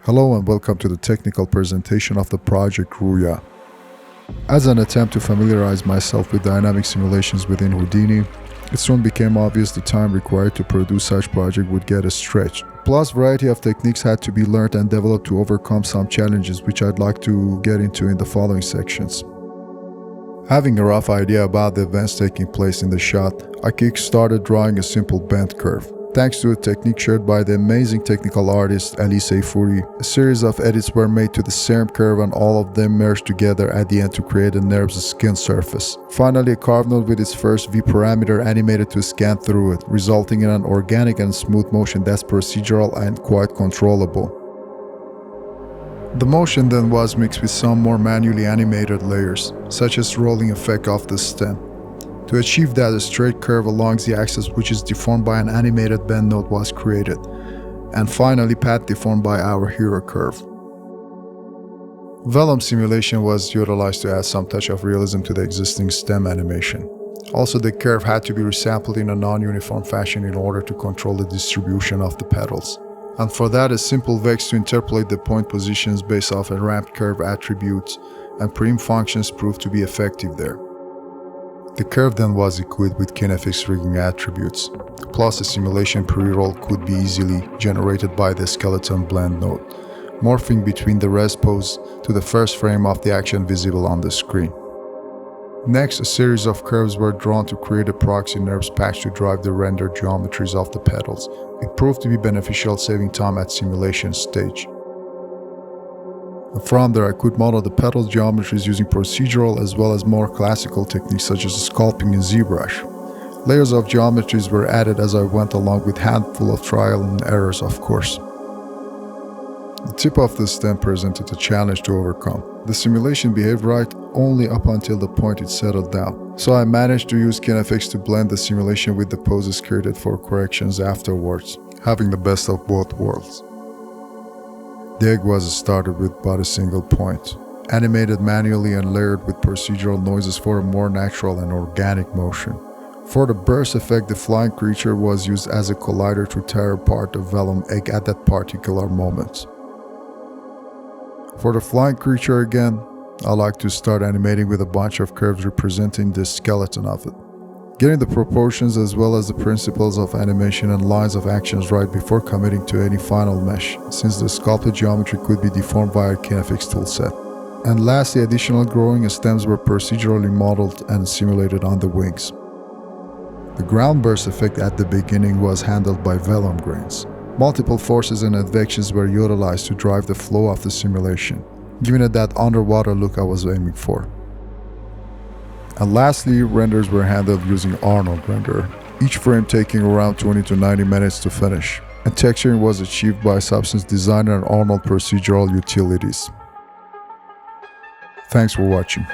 Hello and welcome to the technical presentation of the project rooYa. As an attempt to familiarize myself with dynamic simulations within Houdini, it soon became obvious the time required to produce such project would get stretched. Plus, variety of techniques had to be learned and developed to overcome some challenges which I'd like to get into in the following sections. Having a rough idea about the events taking place in the shot, I kick-started drawing a simple bend curve. Thanks to a technique shared by the amazing technical artist Seiffouri, a series of edits were made to the same curve and all of them merged together at the end to create a nurbs skin surface. Finally, a carve node with its first V parameter animated to scan through it, resulting in an organic and smooth motion that's procedural and quite controllable. The motion then was mixed with some more manually animated layers, such as rolling effect of the stem. To achieve that, a straight curve along the axis which is deformed by an animated bend node was created, and finally path deformed by our hero curve. Vellum simulation was utilized to add some touch of realism to the existing stem animation. Also, the curve had to be resampled in a non-uniform fashion in order to control the distribution of the petals. And for that, a simple vex to interpolate the point positions based off a ramped curve attributes and preim functions proved to be effective there. The curve then was equipped with kinefix rigging attributes, plus a simulation pre-roll could be easily generated by the skeleton blend node, morphing between the res pose to the first frame of the action visible on the screen. Next, a series of curves were drawn to create a proxy nurbs patch to drive the rendered geometries of the petals. It proved to be beneficial, saving time at simulation stage. From there, I could model the petal geometries using procedural as well as more classical techniques such as sculpting and ZBrush. Layers of geometries were added as I went along with handful of trial and errors, of course. The tip of the stem presented a challenge to overcome. The simulation behaved right only up until the point it settled down, so I managed to use kinefix to blend the simulation with the poses created for corrections afterwards, having the best of both worlds. The egg was started with but a single point, animated manually and layered with procedural noises for a more natural and organic motion. For the burst effect, the flying creature was used as a collider to tear apart the vellum egg at that particular moment. For the flying creature again, I like to start animating with a bunch of curves representing the skeleton of it. Getting the proportions as well as the principles of animation and lines of actions right before committing to any final mesh, since the sculpted geometry could be deformed via kinefix toolset. And lastly, additional growing stems were procedurally modeled and simulated on the wings. The ground burst effect at the beginning was handled by vellum grains. Multiple forces and advections were utilized to drive the flow of the simulation, giving it that underwater look I was aiming for. And lastly, renders were handled using Arnold renderer, each frame taking around 20 to 90 minutes to finish, and texturing was achieved by Substance Designer and Arnold procedural utilities. Thanks for watching.